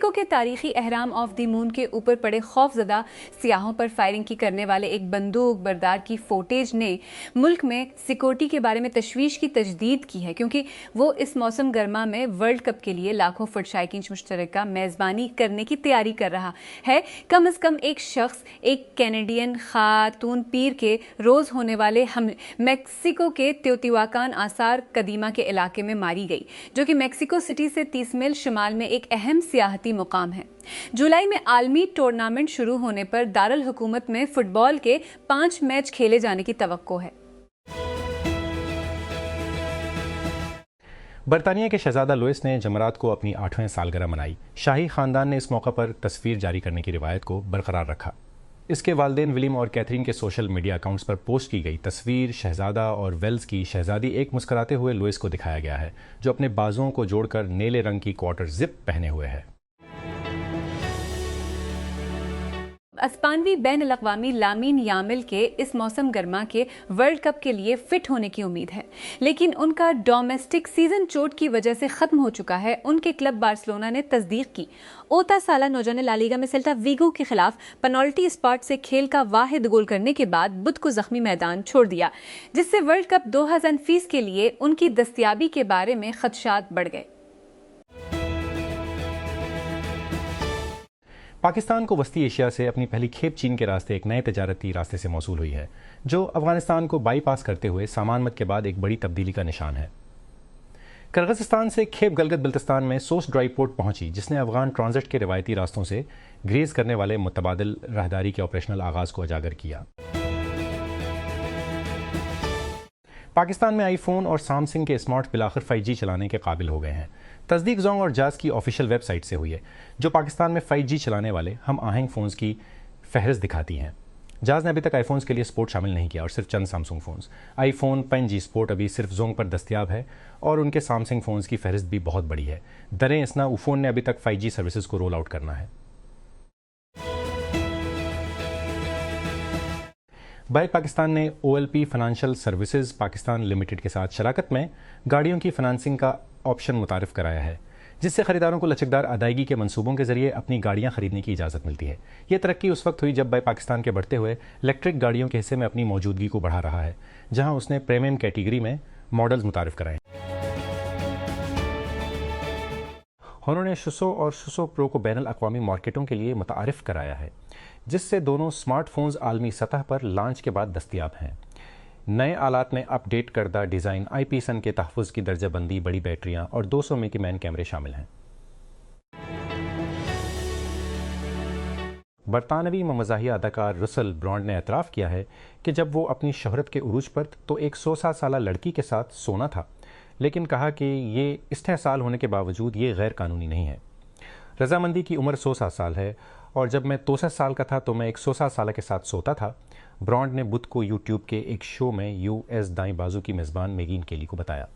Mexico के तारीखी अहराम of the moon के ऊपर पड़े खौफजदा सियाहों पर फायरिंग की करने वाले एक बंदूक बरदार की फोटेज ने मुल्क में सिक्योरिटी के बारे में तशवीश की तजदीद की है, क्योंकि वो इस मौसम गर्मा में वर्ल्ड कप के लिए लाखों फुट शायकीन मुश्तरका मेज़बानी करने की तैयारी कर रहा है। कम अज़ कम एक शख्स एक कैनेडियन खातून पीर के रोज़ होने वाले हमले मेक्सिको के तेओतिवाकान आसार कदीमा के इलाके में मारी गई, जो कि मेक्सिको सिटी से 30 मील शुमाल में एक अहम सियाहती मुकाम है। जुलाई में आलमी टूर्नामेंट शुरू होने पर दारुल हुकूमत में फुटबॉल के 5 मैच खेले जाने की तवक्को है। बरतानिया के शहजादा लुइस ने जमरात को अपनी 8वें सालगिरह मनाई। शाही खानदान ने इस मौका पर तस्वीर जारी करने की रिवायत को बरकरार रखा। इसके वालिदैन विलियम और कैथरीन के सोशल मीडिया अकाउंट्स पर पोस्ट की गई तस्वीर शहजादा और वेल्स की शहजादी एक मुस्कुराते हुए लुइस को दिखाया गया है, जो अपने बाजुओं को जोड़कर नीले रंग की क्वार्टर जिप पहने हुए है। स्पेनी बैन अल-अक़वामी लामीन यामिल के इस मौसम गर्मा के वर्ल्ड कप के लिए फिट होने की उम्मीद है, लेकिन उनका डोमेस्टिक सीजन चोट की वजह से खत्म हो चुका है। उनके क्लब बार्सिलोना ने तस्दीक की। ओता साला नौजवान ला लीगा में सेल्टा वीगो के खिलाफ पेनल्टी स्पॉट से खेल का वाहिद गोल करने के बाद बुध को जख्मी मैदान छोड़ दिया, जिससे वर्ल्ड कप 2020 के लिए उनकी दस्तयाबी के बारे में खदशात बढ़ गए। पाकिस्तान को वस्ती एशिया से अपनी पहली खेप चीन के रास्ते एक नए तजारती रास्ते से मौसूल हुई है, जो अफगानिस्तान को बाईपास करते हुए सामान मद के बाद एक बड़ी तब्दीली का निशान है। किर्गिस्तान से खेप गलगत बल्तिस्तान में सोस ड्राई पोर्ट पहुंची, जिसने अफगान ट्रांजिट के रिवायती रास्तों से ग्रेज करने वाले मुतबादिल राहदारी के ऑपरेशनल आगाज को उजागर किया। पाकिस्तान में आईफोन और सैमसंग के स्मार्ट बिलाखिर 5G चलाने के काबिल हो गए हैं। तस्दीक जोंग और जाज की ऑफिशियल वेबसाइट से हुई है, जो पाकिस्तान में 5G चलाने वाले हम आहंग फ़ोन्स की फहरिस्त दिखाती हैं। जाज ने अभी तक आईफोन्स के लिए स्पोर्ट शामिल नहीं किया और सिर्फ चंद Samsung phones. IPhone 5G support अभी सिर्फ जोंग पर दस्तियाब है और उनके सैमसंग फ़ोन्स की फहरिस्त भी बहुत बड़ी है। दरें इसना ऊफोन ने अभी तक 5G सर्विसेज को रोल आउट करना है। बाइक पाकिस्तान ने OLP financial services Pakistan limited के साथ शराकत में गाड़ियों की फाइनेंसिंग का ऑप्शन मुतारिफ कराया है, जिससे खरीदारों को लचकदार अदायगी के मंसूबों के जरिए अपनी गाड़ियां खरीदने की इजाज़त मिलती है। यह तरक्की उस वक्त हुई जब बाइक पाकिस्तान के बढ़ते हुए इलेक्ट्रिक गाड़ियों के हिस्से में अपनी मौजूदगी को बढ़ा रहा है, जहां उसने प्रीमियम कैटेगरी में मॉडल्स मुतारिफ कराए। उन्होंने शुसो और शुसो प्रो को बैनुल अक़वामी मार्केटों के लिए मुतारिफ कराया है, जिससे दोनों स्मार्टफोन्स आलमी सतह पर लॉन्च के बाद दस्तयाब हैं। नए आलात में अपडेट करदा डिज़ाइन, IP सन के तहफ़्फ़ुज़ की दर्जाबंदी, बड़ी बैटरियां और 200 मेगापिक्सल कैमरे शामिल हैं। बरतानवी मज़ाहिया अदाकार रसल ब्रांड ने एतराफ़ किया है कि जब वो अपनी शोहरत के उरूज पर तो एक 100 साला लड़की के साथ सोना था, लेकिन कहा कि ये इस्तेहसाल होने के बावजूद ये गैर कानूनी नहीं है। रजामंदी की उम्र 100 साल है और जब मैं 63 साल का था तो मैं एक 100 साल के साथ सोता था, ब्रांड ने बुध को यूट्यूब के एक शो में US दाएं बाजू की मेज़बान मेगिन केली को बताया।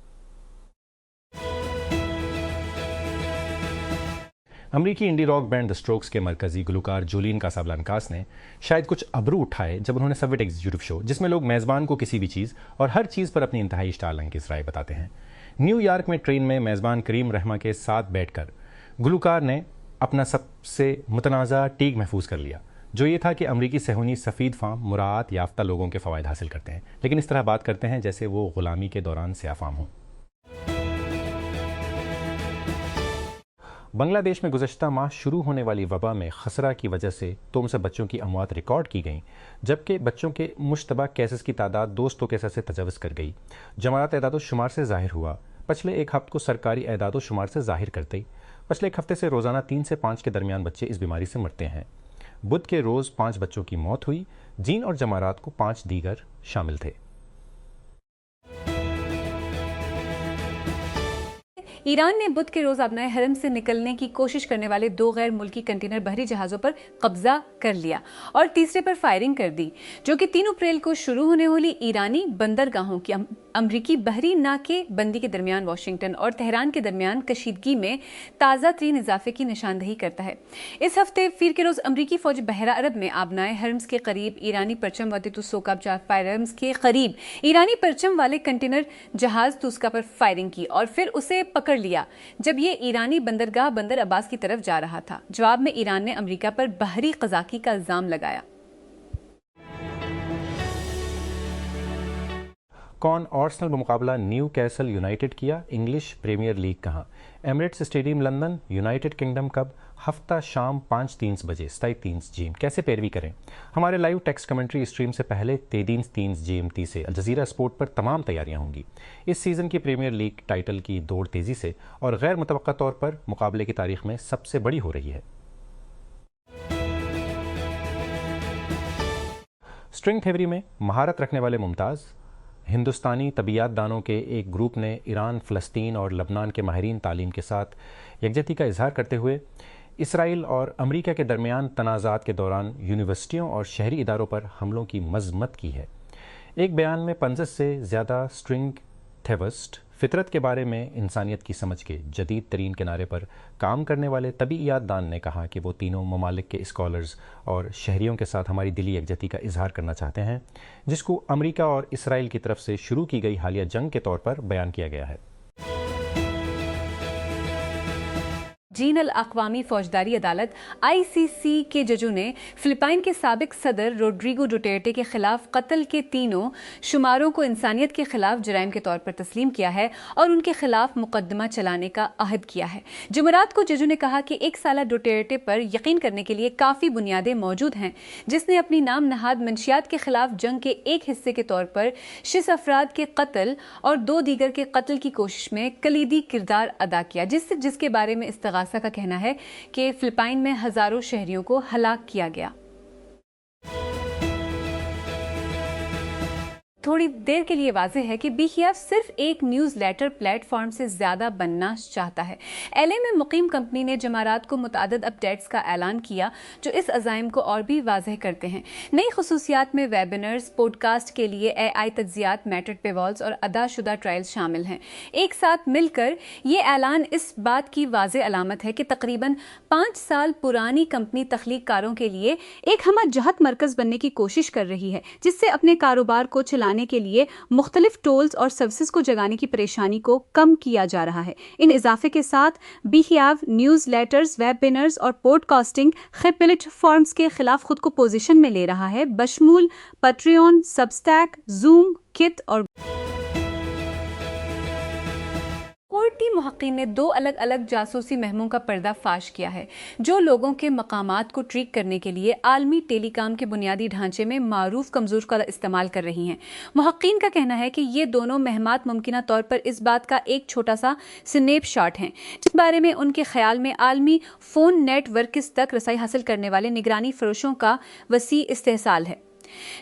अमरीकी indie rock band the strokes के मरकजी गुलकार जूलियन कासाब्लांकास ने शायद कुछ अबरू उठाए जब उन्होंने सवेट एग्जीक्यूटिव शो, जिसमें लोग मेज़बान को किसी भी चीज़ और हर चीज़ पर अपनी इंतहाई स्टाइलिंग राय बताते हैं। न्यूयॉर्क में ट्रेन में मेज़बान करीम रहमा के साथ बैठकर गुलकार ने अपना सबसे मुतनाज़ा टीग महफूज कर लिया, जो ये था कि अमरीकी सेहूनी सफ़ीद फार्म मुराआत याफ्ता लोगों के फ़वायद हासिल करते हैं, लेकिन इस तरह बात करते हैं जैसे वो ग़ुलामी के दौरान स्याह फार्म हों। बांग्लादेश में गुज़श्ता माह शुरू होने वाली वबा में खसरा की वजह से 200 बच्चों की अमवात रिकॉर्ड की गई, जबकि बच्चों के मुश्तबा केसेस की तादाद 200 केसेस से तजावज़ कर गई। जमात एदादो शुमार से ज़ाहिर हुआ। पिछले एक हफ्ते को सरकारी एदादो शुमार से ज़ाहिर करते पिछले एक हफ्ते से रोज़ाना 3 से 5 के दरमियान बच्चे इस बीमारी से मरते हैं। बुध के रोज़ 5 बच्चों की मौत हुई। जीन और जमारात को 5 दीगर शामिल थे। ईरान ने बुध के रोज अपने हरम से निकलने की कोशिश करने वाले 2 गैर मुल्की कंटेनर बहरी जहाज़ों पर कब्जा कर लिया और तीसरे पर फायरिंग कर दी, जो कि 3 अप्रैल को शुरू होने वाली ईरानी बंदरगाहों की अमरीकी बहरी नाके बंदी के दरमियान वाशिंगटन और तेहरान के दरमियान कशीदगी में ताज़ा तरीन इजाफे की निशानदही करता है। इस हफ्ते फिर के रोज अमरीकी फौज बहरा अरब में आबनाए हरम्स के करीब ईरानी परचम वाले तुस्का फायरम्स के करीब ईरानी परचम वाले कंटेनर जहाज तुस्का पर फायरिंग की और फिर उसे पकड़ लिया जब ये ईरानी बंदरगाह बंदर अब्बास की तरफ जा रहा था। जवाब में ईरान ने अमेरिका पर बहरी क़ज़ाक़ी का इल्ज़ाम लगाया। कौन आर्सेनल मुकाबला न्यू कैसल यूनाइटेड किया? इंग्लिश प्रीमियर लीग कहाँ? Emirates stadium London. United kingdom कब? हफ्ता शाम 5:30 बजे 27 GMT। कैसे पैरवी करें? हमारे लाइव टेक्स्ट कमेंट्री स्ट्रीम से पहले 23 GMT से अल जज़ीरा स्पोर्ट पर तमाम तैयारियां होंगी। इस सीज़न की प्रीमियर लीग टाइटल की दौड़ तेज़ी से और गैर मुतवक्का तौर पर मुकाबले की तारीख में सबसे बड़ी हो रही है। स्ट्रिंग थ्योरी में महारत रखने वाले मुमताज़ हिंदुस्तानी तबीयत दानों के एक ग्रुप ने ईरान, फ़लस्तीन और लबनान के माहिरीन तालीम के साथ यकजहती का इजहार करते हुए इसराइल और अमेरिका के दरमियान तनाज़ात के दौरान यूनिवर्सिटियों और शहरी इदारों पर हमलों की मज़म्मत की है। एक बयान में 50 से ज़्यादा स्ट्रिंग थेविस्ट फितरत के बारे में इंसानियत की समझ के जदीद तरीन किनारे पर काम करने वाले तबीयत दान ने कहा कि वो तीनों ममालिक के स्कॉलर्स और शहरियों के साथ हमारी दिली यकजहती का इजहार करना चाहते हैं, जिसको अमेरिका और इसराइल की तरफ से शुरू की गई हालिया जंग के तौर पर बयान किया गया है। जीनल अक़वामी फौजदारी अदालत ICC के जजों ने फिलिपाइन के साबिक सदर रोड्रिगो डुटेर्टे के खिलाफ कत्ल के तीनों शुमारों को इंसानियत के खिलाफ जराइम के तौर पर तस्लीम किया है और उनके खिलाफ मुकदमा चलाने का अहद किया है। जुमेरात को जजों ने कहा कि 1 साल डुटेर्टे पर यकीन करने के लिए काफ़ी बुनियादें मौजूद हैं, जिसने अपनी नाम नहाद मंशियात के खिलाफ जंग के एक हिस्से के तौर पर 6 अफराद के कत्ल और 2 दीगर के कत्ल की कोशिश में कलीदी किरदार अदा किया, जिसके बारे में इस्तिगासा का कहना है कि फिलिपाइन में हजारों शहरियों को हलाक किया गया। थोड़ी देर के लिए वाज़ेह है कि BKF सिर्फ एक न्यूज़लेटर प्लेटफॉर्म से ज़्यादा बनना चाहता है। LA में मुकीम कंपनी ने जमारात को मुतादिद अपडेट्स का ऐलान किया जो इस अज़ाइम को और भी वाज़ेह करते हैं। नई खसूसियात में वेबिनर्स, पॉडकास्ट के लिए AI तज्ज़ियात, मेटेड पेवॉल्स और अदाशुदा ट्रायल्स शामिल हैं। एक साथ मिलकर ये ऐलान इस बात की वाज़ेह अलामत है कि तकरीबन 5 साल पुरानी कंपनी तख्लीक कारों के लिए एक हमा जहत मरकज़ बनने की कोशिश कर रही है, जिससे अपने कारोबार को चलाने के लिए मुख्तलिफ टूल्स और सर्विसेज को जगाने की परेशानी को कम किया जा रहा है। इन इजाफे के साथ BKF न्यूज़ लेटर्स, वेबिनर्स और पॉडकास्टिंग प्लेटफॉर्म्स के खिलाफ खुद को पोजीशन में ले रहा है, बशमूल पैट्रियन, सबस्टैक, जूम, किट और कोर्टी मुहक्कीन ने 2 अलग अलग जासूसी मुहिमों का पर्दाफाश किया है जो लोगों के मकामात को ट्रैक करने के लिए आलमी टेलीकॉम के बुनियादी ढांचे में मारूफ कमजोर का इस्तेमाल कर रही हैं। मुहक्कीन का कहना है कि ये दोनों महमात मुमकिना तौर पर इस बात का एक छोटा सा स्नैपशॉट हैं जिस बारे में उनके ख्याल में आलमी फ़ोन नेटवर्क तक रसाई हासिल करने वाले निगरानी फरोशों का वसी इस्तेहसाल है।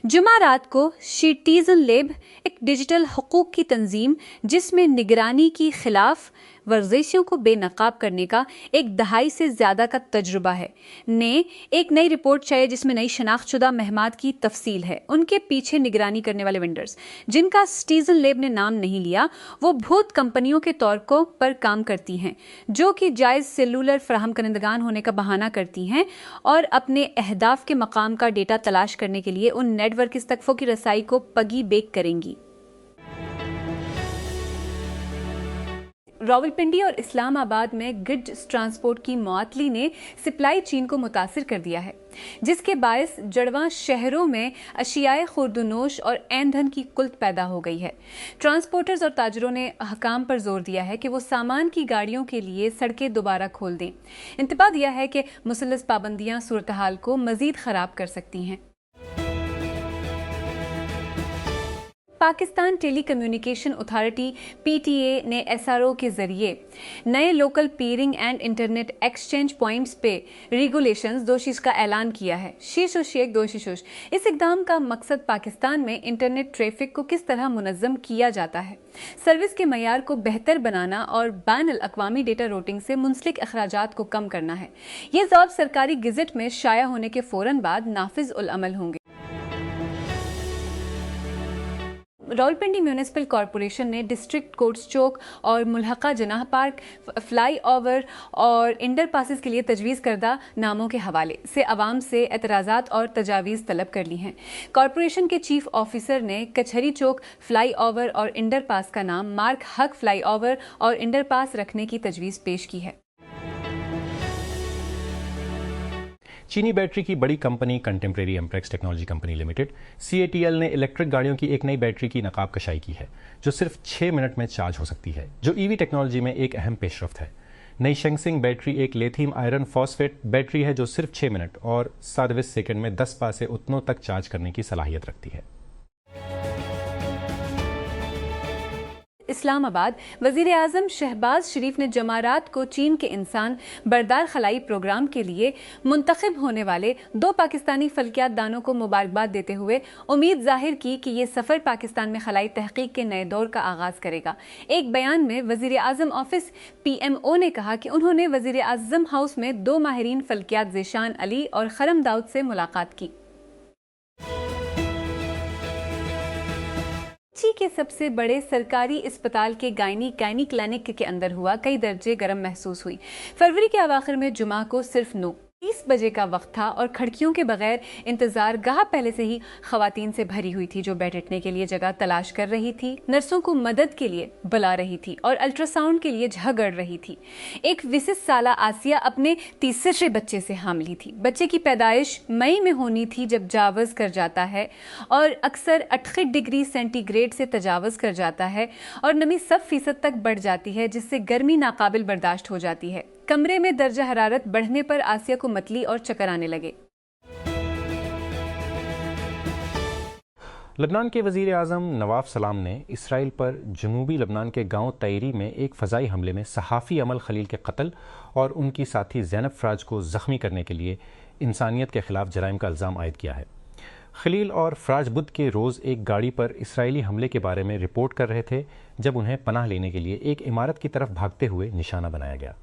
जुमारात को सिटीजन लैब, एक डिजिटल हुकूक की तंजीम जिसमें निगरानी की खिलाफ वर्जिशों को बेनकाब करने का एक दहाई से ज़्यादा का तजुर्बा है, ने एक नई रिपोर्ट चाहिए जिसमें नई शनाख्तशुदा महमात की तफसील है। उनके पीछे निगरानी करने वाले वेंडर्स जिनका सिटीजन लैब ने नाम नहीं लिया, वो भूत कंपनियों के तौर पर काम करती हैं जो कि जायज़ सेलुलर फराहम करंदगान होने का बहाना करती हैं और अपने अहदाफ के मकाम का डेटा तलाश करने के लिए उन नेटवर्क तकफ़ों की रसाई को पगी बेक करेंगी। रावलपिंडी और इस्लामाबाद में गुड्स ट्रांसपोर्ट की मुअत्तली ने सप्लाई चेन को मुतासिर कर दिया है, जिसके बायस जड़वां शहरों में अशियाए खुर्दनोश और ईंधन की कुल्त पैदा हो गई है। ट्रांसपोर्टर्स और ताजरों ने हकाम पर जोर दिया है कि वो सामान की गाड़ियों के लिए सड़कें दोबारा खोल दें। इंतबाह दिया है कि मुसल्लस पाबंदियां सूरत हाल को मजीद खराब कर सकती हैं। Pakistan telecommunication authority PTA ने SRO के जरिए नए local peering and internet exchange points पे रेगुलेशंस दोशीश का ऐलान किया है। शीश और शेख दोशीशुश। इस इकदाम का मकसद पाकिस्तान में इंटरनेट ट्रैफिक को किस तरह मुनज़्ज़म किया जाता है, सर्विस के मयार को बेहतर बनाना और बैनुल अक़वामी डेटा रूटिंग से मुंसलिक अखराजात को कम करना है। ये ज़वाब सरकारी गेज़ेट में शाया होने के फ़ौरन बाद नाफिज़ उल अमल होंगे। रावलपिंडी म्यूनिसिपल कॉरपोरेशन ने डिस्ट्रिक्ट कोर्ट्स चौक और मुल्हका जनाह पार्क फ्लाई ओवर और इंडर पासिस के लिए तजवीज़ करदा नामों के हवाले से अवाम से एतराज़ात और तजावीज़ तलब कर ली हैं। कॉरपोरेशन के चीफ ऑफिसर ने कचहरी चौक फ्लाई ओवर और इंडर पास का नाम मार्क हक फ्लाई ओवर और इंडर पास रखने की तजवीज़ पेश की है। चीनी बैटरी की बड़ी company contemporary Amperex technology company limited CATL ने इलेक्ट्रिक गाड़ियों की एक नई बैटरी की नकाब कशाई की है जो सिर्फ 6 मिनट में चार्ज हो सकती है, जो EV टेक्नोलॉजी में एक अहम पेशरफ्त है। नई शेंगसिंग बैटरी एक लिथियम आयरन फॉस्फेट बैटरी है जो सिर्फ 6 मिनट और 27 सेकंड में 10 पास से उतनों तक चार्ज करने की सलाहियत रखती है। इस्लामाबाद वज़ीर आज़म शहबाज शरीफ ने जमारात को चीन के इंसान बरदार खलाई प्रोग्राम के लिए मुंतखब होने वाले 2 पाकिस्तानी फल्कियात दानों को मुबारकबाद देते हुए उम्मीद जाहिर की कि ये सफ़र पाकिस्तान में खलाई तहकीक के नए दौर का आगाज़ करेगा। एक बयान में वज़ीर आज़म ऑफिस PMO ने कहा कि उन्होंने वज़ीर आज़म हाउस में 2 माहिरीन फल्कियात ज़ेशान अली और खरम दाऊद से मुलाकात की। कराची के सबसे बड़े सरकारी अस्पताल के गायनी क्लिनिक के अंदर हुआ कई दर्जे गर्म महसूस हुई। फरवरी के अवाखिर में जुमा को सिर्फ 9:30 बजे का वक्त था और खिड़कियों के बगैर इंतजार गाह पहले से ही खवातीन से भरी हुई थी जो बैठने के लिए जगह तलाश कर रही थी, नर्सों को मदद के लिए बुला रही थी और अल्ट्रासाउंड के लिए झगड़ रही थी। एक 20 साला आसिया अपने तीसरे बच्चे से हामिल थी। बच्चे की पैदाइश मई में होनी थी जब जावज कर जाता है और अक्सर 68 डिग्री सेंटीग्रेड से तजावज़ कर जाता है और नमी 100% तक बढ़ जाती है जिससे गर्मी नाकाबिल बर्दाश्त हो जाती है। कमरे में दर्जा हरारत बढ़ने पर आसिया को मतली और चक्कर आने लगे। लबनान के वज़ीर आज़म नवाफ सलाम ने इसराइल पर जनूबी लबनान के गांव तैरी में एक फ़ज़ाई हमले में सहाफ़ी अमल खलील के कत्ल और उनकी साथी ज़ैनब फ़राज को ज़ख्मी करने के लिए इंसानियत के ख़िलाफ़ जराइम का इल्ज़ाम आयद किया है। खलील और फ़राज बुध के रोज़ एक गाड़ी पर इसराइली हमले के बारे में रिपोर्ट कर रहे थे जब उन्हें पनाह लेने के लिए एक इमारत की तरफ भागते हुए निशाना बनाया गया।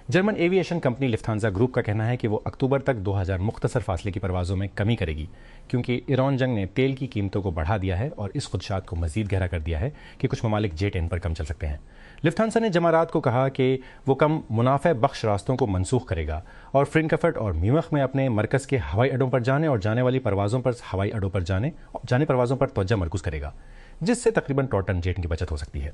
जर्मन एविएशन कंपनी लिफ्थांसा ग्रुप का कहना है कि वो अक्टूबर तक 2000 मुख्तसर फासले की परवाज़ों में कमी करेगी क्योंकि ईरान जंग ने तेल की कीमतों को बढ़ा दिया है और इस खुदशात को मज़ीद गहरा कर दिया है कि कुछ ममालिक जेट इन पर कम चल सकते हैं। लिफ्थांसा ने जमारात को कहा कि वो कम मुनाफे बख्श रास्तों को मनसूख करेगा और फ्रैंकफर्ट और म्यूनिख में अपने मरकज़ के हवाई अड्डों पर जाने और जाने वाली परवाज़ों पर हवाई अड्डों पर जाने परवाज़ों पर तवज्जो मरकूज़ करेगा, जिससे तकरीबन 2 टन जेट की बचत हो सकती है।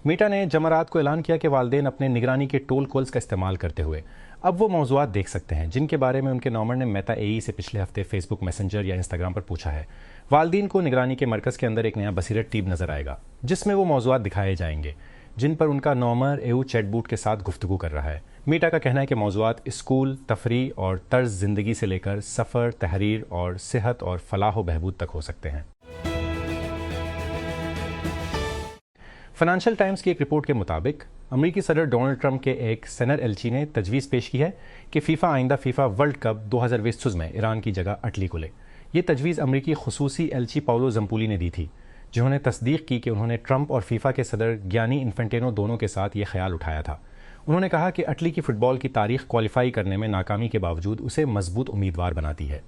मीटा ने जमारात को ऐलान किया कि वालिदैन अपने निगरानी के टोल कॉल्स का इस्तेमाल करते हुए अब वो मौज़ूआत देख सकते हैं जिनके बारे में उनके नॉमर ने मेटा AE से पिछले हफ्ते फेसबुक मैसेंजर या इंस्टाग्राम पर पूछा है। वालिदैन को निगरानी के मरकज़ के अंदर एक नया बसीरत टैब नज़र आएगा जिसमें वो मौज़ूआत दिखाए जाएंगे जिन पर उनका नॉमर EU चैटबॉट के साथ गुफ्तगू कर रहा है। मीटा का कहना है कि मौज़ूआत स्कूल, तफरीह और तर्ज ज़िंदगी से लेकर सफ़र, तहरीर और सेहत और फलाह व बहबूद तक हो सकते हैं। फाइनेंशियल टाइम्स की एक रिपोर्ट के मुताबिक अमरीकी सदर डोनाल्ड ट्रंप के एक सेनर एलची ने तजवीज़ पेश की है कि फ़ीफ़ा आइंदा फ़ीफ़ा वर्ल्ड कप 2020 में ईरान की जगह अटली को ले। ये तजवीज़ अमरीकी खुसूसी एलची पाउलो जम्पूली ने दी थी जिन्होंने तस्दीक की कि उन्होंने ट्रंप और फ़ीफ़ा के सदर गियानी इन्फेंटिनो दोनों के साथ ये ख्याल उठाया था। उन्होंने कहा कि अटली की फ़ुटबॉल की तारीख क्वालिफाई करने में नाकामी के बावजूद उसे मजबूत उम्मीदवार बनाती है।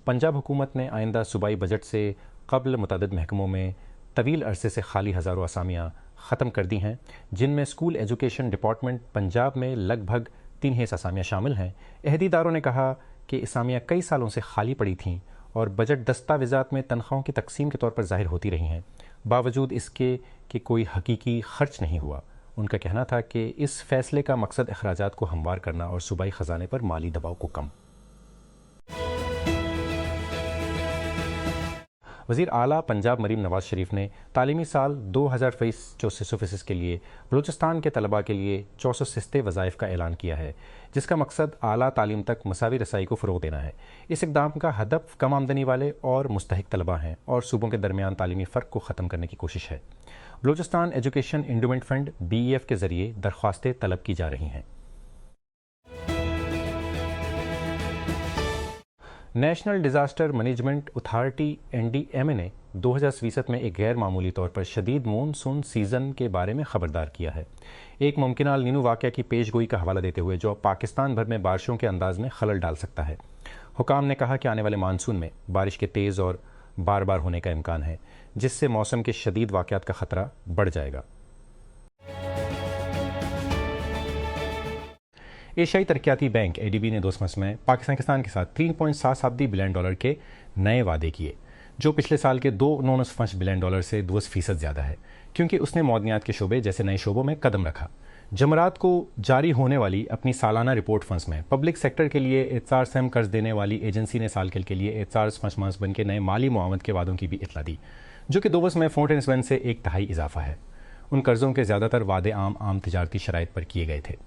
पंजाब हुकूमत ने आइंदा सूबाई बजट से कबल मुतअद्दिद महकमों में तवील अरसे से खाली हज़ारों असामियाँ ख़त्म कर दी हैं जिनमें स्कूल एजुकेशन डिपार्टमेंट पंजाब में लगभग 3 असामियाँ शामिल हैं। अहदीदारों ने कहा कि असामियाँ कई सालों से खाली पड़ी थीं और बजट दस्तावेज़ात में तनख्वाहों की तकसीम के तौर पर ज़ाहिर होती रही हैं, बावजूद इसके कि कोई हकीकी खर्च नहीं हुआ। उनका कहना था कि इस फैसले का मकसद अखराजात को हमवार करना और सूबाई ख़जाने पर माली दबाव को कम। वज़ीर आला पंजाब मरीम नवाज़ शरीफ ने तालीमी साल 2023-24 के लिए बलूचिस्तान के तलबा के लिए 64 सिस्ते वज़ाइफ का ऐलान किया है जिसका मकसद आला तालीम तक मसावी रसाई को फ़रोग़ देना है। इस इक़दाम का हदफ कम आमदनी वाले और मुस्तहिक तलबा हैं और सूबों के दरमियान तालीमी फ़र्क को ख़त्म करने की कोशिश है। Balochistan education endowment fund BEF के ज़रिए दरख्वास्तें तलब की जा रही हैं। National disaster management authority NDMA ने 2020 में एक गैर मामूली तौर पर शदीद मानसून सीजन के बारे में खबरदार किया है। एक मुमकिन अल नीनो वाक़या की पेशगोई का हवाला देते हुए जो पाकिस्तान भर में बारिशों के अंदाज में खलल डाल सकता है। हुकाम ने कहा कि आने वाले मानसून में बारिश के तेज़ और बार बार होने का इम्कान है, जिससे मौसम के शदीद वाक़यात का खतरा बढ़ जाएगा। एशियाई तरक्याती बैंक ADB ने 2 माह में पाकिस्तान के साथ $3.77 बिलियन के नए वादे किए, जो पिछले साल के $2.95 बिलियन से 2% ज़्यादा है, क्योंकि उसने मौदनियात के शोबे जैसे नए शोबों में कदम रखा। जमरात को जारी होने वाली अपनी सालाना रिपोर्ट फंड्स में पब्लिक सेक्टर के लिए एतसार सहम कर्ज देने वाली एजेंसी ने साल के लिए एतसार फंड्स बन के नए माली मुआवनत के वादों की भी इतला दी, जो कि 2 वर्ष में 4.1 से 1/3 इजाफा है। उन कर्जों के ज़्यादातर वादे आम तिजारती शराइत पर किए गए थे।